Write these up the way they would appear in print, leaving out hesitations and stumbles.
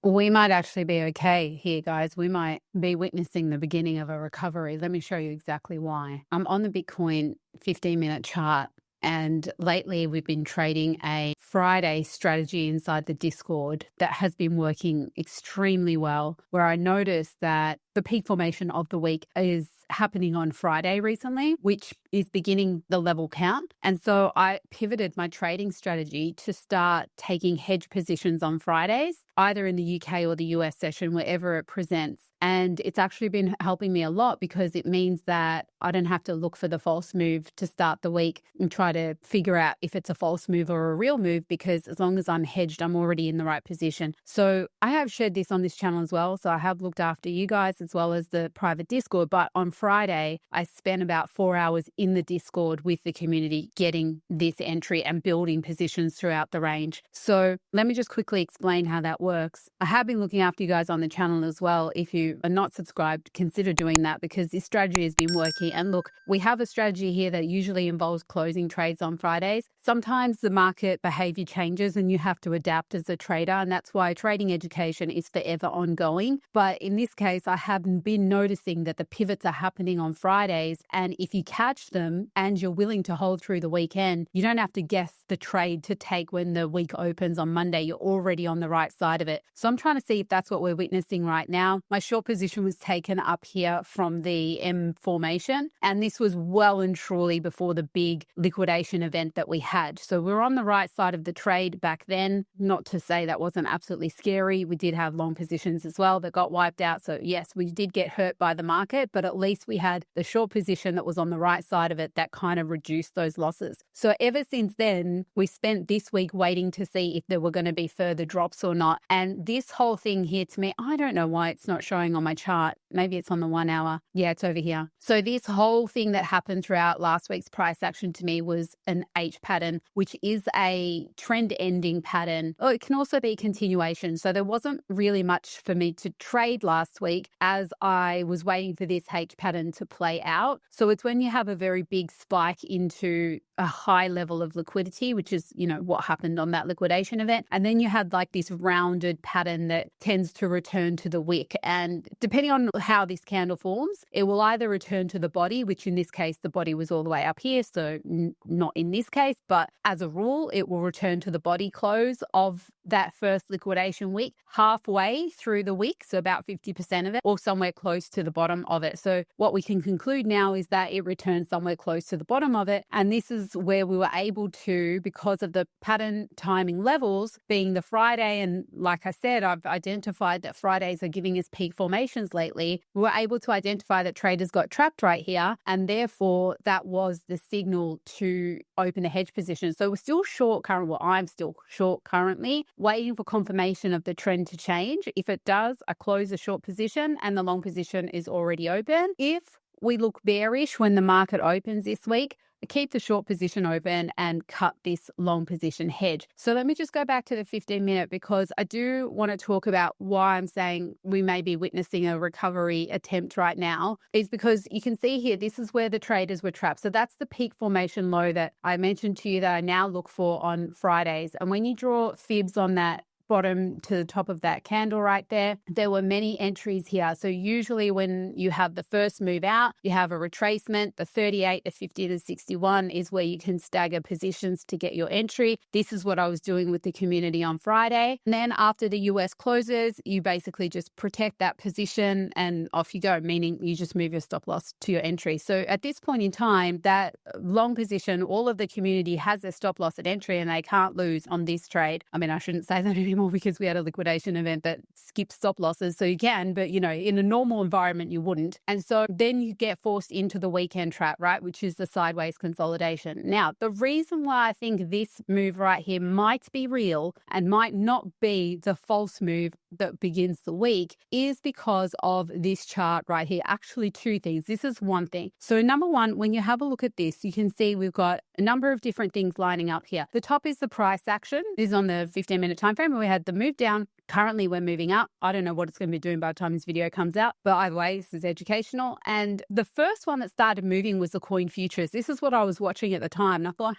We might actually be okay here, guys. We might be witnessing the beginning of a recovery. Let me show you exactly why. I'm on the Bitcoin 15-minute chart. And lately, we've been trading a Friday strategy inside the Discord that has been working extremely well, where I noticed that the peak formation of the week is happening on Friday recently, which is beginning the level count. And so I pivoted my trading strategy to start taking hedge positions on Fridays, either in the UK or the US session, wherever it presents. And it's actually been helping me a lot because it means that I don't have to look for the false move to start the week and try to figure out if it's a false move or a real move, because as long as I'm hedged, I'm already in the right position. So I have shared this on this channel as well. So I have looked after you guys as well as the private Discord. But on Friday, I spent about 4 hours in the Discord with the community getting this entry and building positions throughout the range. So let me just quickly explain how that works. I have been looking after you guys on the channel as well. If you are not subscribed, consider doing that because this strategy has been working. And look, we have a strategy here that usually involves closing trades on Fridays. Sometimes the market behavior changes and you have to adapt as a trader. And that's why trading education is forever ongoing. But in this case, I have been noticing that the pivots are happening on Fridays. And if you catch them and you're willing to hold through the weekend, you don't have to guess the trade to take when the week opens on Monday. You're already on the right side of it. So I'm trying to see if that's what we're witnessing right now. My short position was taken up here from the M formation. And this was well and truly before the big liquidation event that we had. So we're on the right side of the trade back then. Not to say that wasn't absolutely scary. We did have long positions as well that got wiped out. So yes, we did get hurt by the market, but at least we had the short position that was on the right side of it that kind of reduced those losses. So ever since then, we spent this week waiting to see if there were going to be further drops or not. And this whole thing here to me, I don't know why it's not showing on my chart. Maybe it's on the 1 hour. Yeah, it's over here. So this whole thing that happened throughout last week's price action to me was an H pattern, which is a trend ending pattern. Oh, it can also be continuation. So there wasn't really much for me to trade last week as I was waiting for this H pattern to play out. So it's when you have a very big spike into a high level of liquidity, which is, what happened on that liquidation event. And then you had like this rounded pattern that tends to return to the wick. And depending on how this candle forms, it will either return to the body, which in this case, the body was all the way up here. So not in this case, but as a rule, it will return to the body close of that first liquidation week, halfway through the week. So about 50% of it, or somewhere close to the bottom of it. So what we can conclude now is that it returns somewhere close to the bottom of it. And this is where we were able to, because of the pattern timing levels being the Friday. And like I said, I've identified that Fridays are giving us peak formations lately. We were able to identify that traders got trapped right here. And therefore that was the signal to open a hedge position. So we're still short currently. Well, I'm still short currently, waiting for confirmation of the trend to change. If it does, I close a short position and the long position is already open. If we look bearish when the market opens this week, keep the short position open and cut this long position hedge. So let me just go back to the 15-minute because I do want to talk about why I'm saying we may be witnessing a recovery attempt right now, is because you can see here, this is where the traders were trapped. So that's the peak formation low that I mentioned to you that I now look for on Fridays. And when you draw fibs on that bottom to the top of that candle right there were many entries here. So usually when you have the first move out, you have a retracement. The 38, the 50, the 61 is where you can stagger positions to get your entry. This is what I was doing with the community on Friday. And then after the US closes, you basically just protect that position and off you go, meaning you just move your stop loss to your entry. So at this point in time, that long position, all of the community has their stop loss at entry and they can't lose on this trade. I mean, I shouldn't say that anymore because we had a liquidation event that skips stop losses. So you can, but in a normal environment, you wouldn't. And so then you get forced into the weekend trap, right? Which is the sideways consolidation. Now, the reason why I think this move right here might be real and might not be the false move that begins the week is because of this chart right here. Actually, two things. This is one thing. So number one, when you have a look at this, you can see we've got a number of different things lining up here. The top is the price action. This is on the 15-minute time frame where we had the move down. Currently, we're moving up. I don't know what it's going to be doing by the time this video comes out, but either way, this is educational. And the first one that started moving was the coin futures. This is what I was watching at the time. And I thought,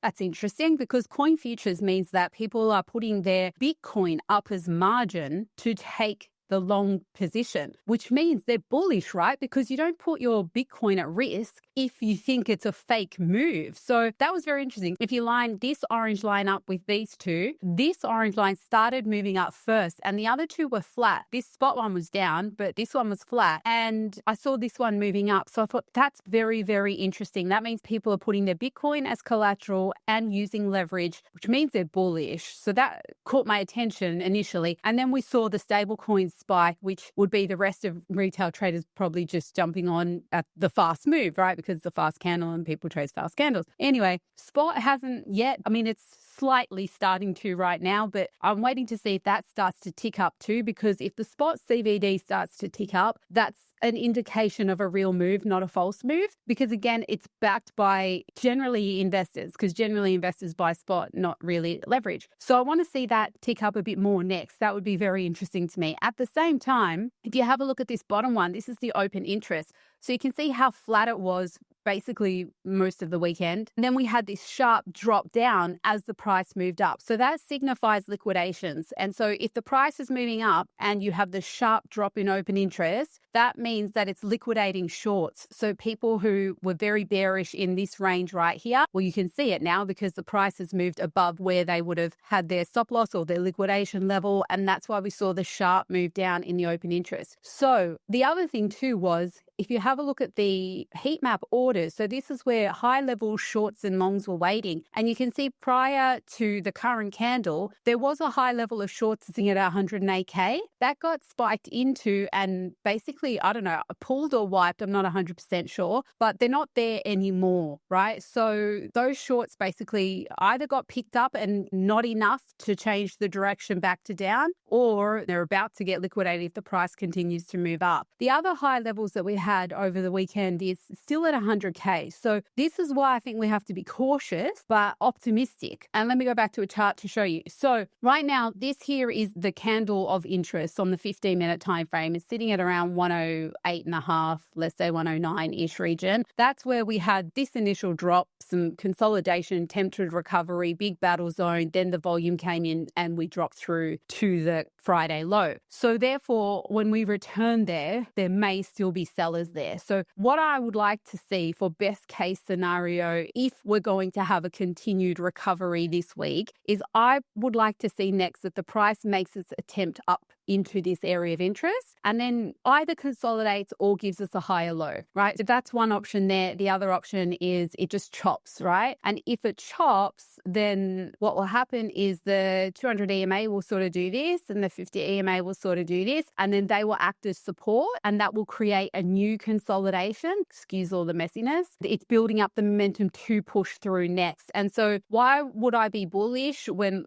That's interesting because coin futures means that people are putting their Bitcoin up as margin to take the long position, which means they're bullish, right? Because you don't put your Bitcoin at risk if you think it's a fake move. So that was very interesting. If you line this orange line up with these two, this orange line started moving up first and the other two were flat. This spot one was down, but this one was flat. And I saw this one moving up. So I thought that's very, very interesting. That means people are putting their Bitcoin as collateral and using leverage, which means they're bullish. So that caught my attention initially. And then we saw the stable coins spike, which would be the rest of retail traders probably just jumping on at the fast move, right? Because it's a fast candle and people trade fast candles. Anyway, spot hasn't yet. I mean, it's slightly starting to right now, but I'm waiting to see if that starts to tick up too, because if the spot CVD starts to tick up, that's an indication of a real move, not a false move, because again, it's backed by generally investors, because generally investors buy spot, not really leverage. So I want to see that tick up a bit more next. That would be very interesting to me. At the same time, if you have a look at this bottom one, this is the open interest. So you can see how flat it was basically most of the weekend. And then we had this sharp drop down as the price moved up. So that signifies liquidations. And so if the price is moving up and you have the sharp drop in open interest, that means that it's liquidating shorts. So people who were very bearish in this range right here, well, you can see it now because the price has moved above where they would have had their stop loss or their liquidation level. And that's why we saw the sharp move down in the open interest. So the other thing too was, if you have a look at the heat map orders, so this is where high level shorts and longs were waiting. And you can see prior to the current candle, there was a high level of shorts sitting at 108K. That got spiked into and basically, I don't know, pulled or wiped. I'm not 100% sure, but they're not there anymore, right? So those shorts basically either got picked up and not enough to change the direction back to down, or they're about to get liquidated if the price continues to move up. The other high levels that we had over the weekend is still at 100K. So this is why I think we have to be cautious, but optimistic. And let me go back to a chart to show you. So right now, this here is the candle of interest on the 15-minute time frame. It's sitting at around 108.5, let's say 109-ish region. That's where we had this initial drop, some consolidation, tempted recovery, big battle zone. Then the volume came in and we dropped through to the Friday low. So therefore, when we return there may still be sellers there. So what I would like to see for best case scenario, if we're going to have a continued recovery this week, is I would like to see next that the price makes its attempt up into this area of interest and then either consolidates or gives us a higher low, right? So that's one option there. The other option is it just chops, right? And if it chops, then what will happen is the 200 EMA will sort of do this and the 50 EMA will sort of do this, and then they will act as support and that will create a new consolidation. Excuse all the messiness. It's building up the momentum to push through next. And so why would I be bullish when,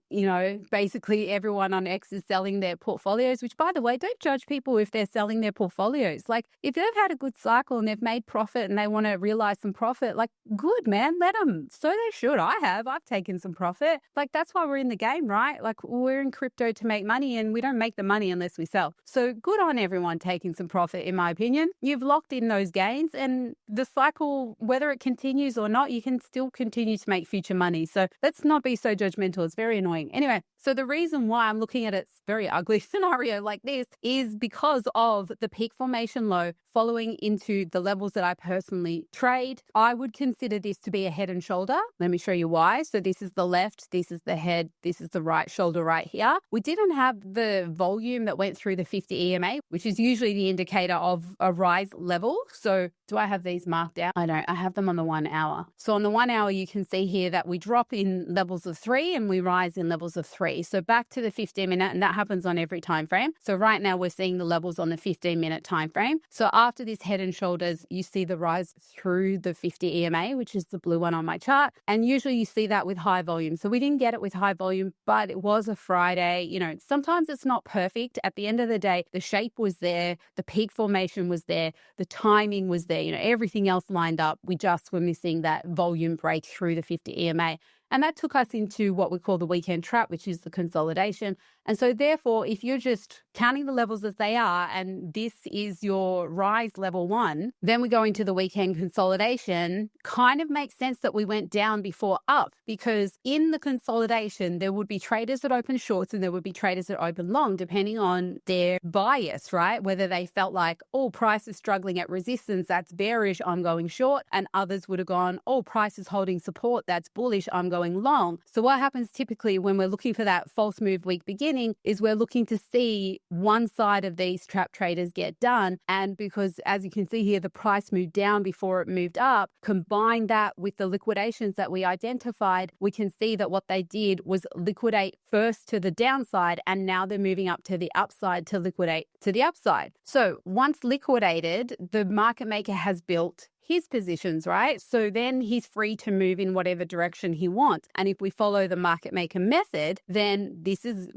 basically everyone on X is selling their portfolios, which by the way, don't judge people if they're selling their portfolios. Like if they've had a good cycle and they've made profit and they want to realize some profit, like good, man, let them. So they should. I've taken some profit. Like that's why we're in the game, right? Like we're in crypto to make money and we don't make the money unless we sell. So good on everyone taking some profit, in my opinion. You've locked in those gains and the cycle, whether it continues or not, you can still continue to make future money. So let's not be so judgmental. It's very annoying. Anyway, so the reason why I'm looking at a very ugly scenario like this is because of the peak formation low following into the levels that I personally trade. I would consider this to be a head and shoulder. Let me show you why. So this is the left, this is the head, this is the right shoulder right here. We didn't have the volume that went through the 50 EMA, which is usually the indicator of a rise level. So do I have these marked out? I don't. I have them on the 1 hour. So on the 1 hour, you can see here that we drop in levels of 3 and we rise in levels of 3. So back to the 15-minute, and that happens on every time frame. So right now we're seeing the levels on the 15-minute time frame. So after this head and shoulders, you see the rise through the 50 EMA, which is the blue one on my chart. And usually you see that with high volume. So we didn't get it with high volume, but it was a Friday. Sometimes it's not perfect. At the end of the day, the shape was there, the peak formation was there, the timing was there, everything else lined up. We just were missing that volume break through the 50 EMA. And that took us into what we call the weekend trap, which is the consolidation. And so therefore, if you're just counting the levels as they are, and this is your rise level 1, then we go into the weekend consolidation. Kind of makes sense that we went down before up, because in the consolidation, there would be traders that open shorts and there would be traders that open long, depending on their bias, right? Whether they felt like, oh, price is struggling at resistance, that's bearish, I'm going short. And others would have gone, oh, price is holding support, that's bullish, I'm going long. So what happens typically when we're looking for that false move week beginning is we're looking to see one side of these trap traders get done. And because, as you can see here, the price moved down before it moved up, combine that with the liquidations that we identified, we can see that what they did was liquidate first to the downside, and now they're moving up to the upside to liquidate to the upside. So once liquidated, the market maker has built his positions, right? So then he's free to move in whatever direction he wants. And if we follow the market maker method, then this is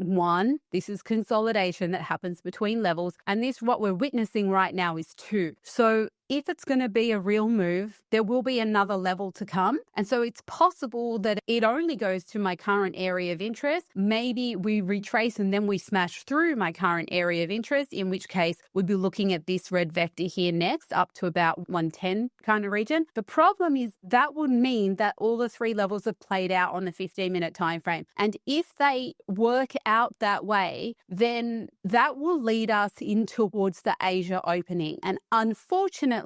consolidation that happens between levels. And this, what we're witnessing right now, is 2. So if it's going to be a real move, there will be another level to come. And so it's possible that it only goes to my current area of interest. Maybe we retrace and then we smash through my current area of interest, in which case we'd be looking at this red vector here next, up to about 110 kind of region. The problem is that would mean that all the 3 levels have played out on the 15-minute time frame. And if they work out that way, then that will lead us in towards the Asia opening. And unfortunately,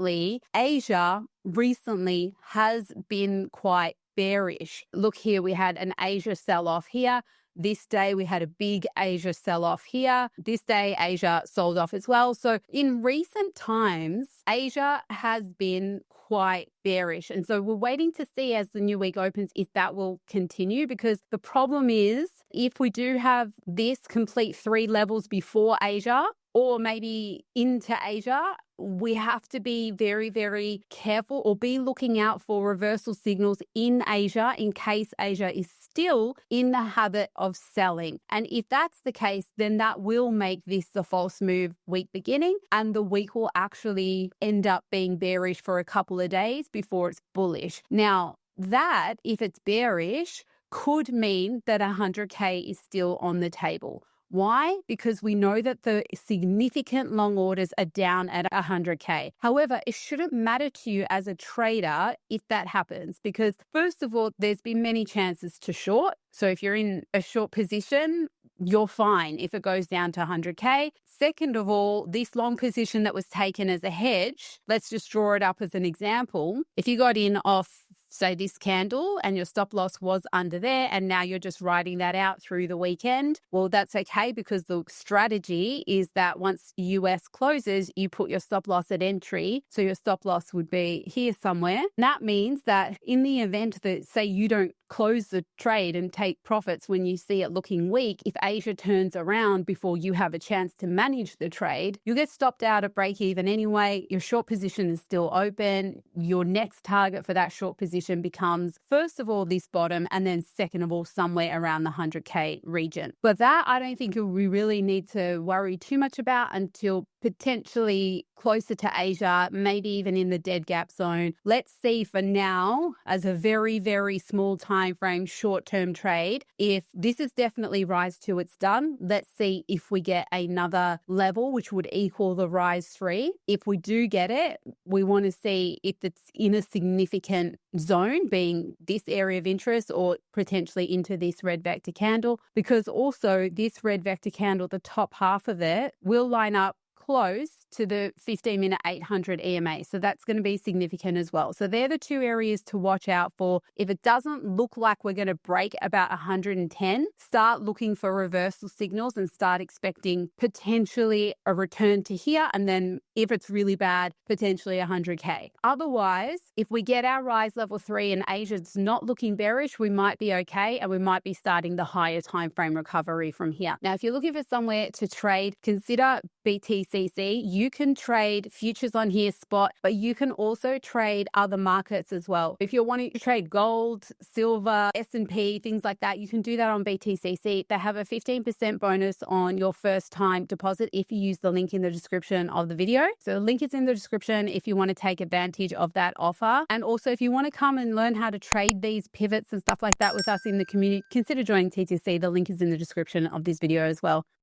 Asia recently has been quite bearish. Look here, we had an Asia sell-off here. This day we had a big Asia sell-off here. This day Asia sold off as well. So in recent times, Asia has been quite bearish. And so we're waiting to see as the new week opens if that will continue, because the problem is if we do have this complete 3 levels before Asia, or maybe into Asia, we have to be very, very careful or be looking out for reversal signals in Asia in case Asia is still in the habit of selling. And if that's the case, then that will make this the false move week beginning, and the week will actually end up being bearish for a couple of days before it's bullish. Now, that, if it's bearish, could mean that 100K is still on the table. Why? Because we know that the significant long orders are down at 100K. However, it shouldn't matter to you as a trader if that happens, because first of all, there's been many chances to short. So if you're in a short position, you're fine if it goes down to 100K. Second of all, this long position that was taken as a hedge, let's just draw it up as an example. If you got in off, say, this candle and your stop loss was under there, and now you're just riding that out through the weekend, well, that's okay, because the strategy is that once US closes, you put your stop loss at entry. So your stop loss would be here somewhere. And that means that in the event that, say, you don't close the trade and take profits when you see it looking weak, if Asia turns around before you have a chance to manage the trade, you get stopped out at break even anyway. Your short position is still open. Your next target for that short position becomes, first of all, this bottom, and then second of all, somewhere around the 100K region. But that, I don't think we really need to worry too much about until potentially closer to Asia, maybe even in the dead gap zone. Let's see for now, as a very, very small time frame, short-term trade, if this is definitely rise 2, it's done. Let's see if we get another level, which would equal the rise 3. If we do get it, we want to see if it's in a significant zone, being this area of interest or potentially into this red vector candle, because also this red vector candle, the top half of it, will line up close to the 15-minute 800 EMA. So that's going to be significant as well. So they're the 2 areas to watch out for. If it doesn't look like we're going to break about 110, start looking for reversal signals and start expecting potentially a return to here. And then if it's really bad, potentially 100K. Otherwise, if we get our rise level 3 and Asia's not looking bearish, we might be okay, and we might be starting the higher time frame recovery from here. Now, if you're looking for somewhere to trade, consider BTCC, you can trade futures on here spot, but you can also trade other markets as well. If you're wanting to trade gold, silver, S&P, things like that, you can do that on BTCC. They have a 15% bonus on your first time deposit if you use the link in the description of the video. So the link is in the description if you want to take advantage of that offer. And also if you want to come and learn how to trade these pivots and stuff like that with us in the community, consider joining TTC. The link is in the description of this video as well.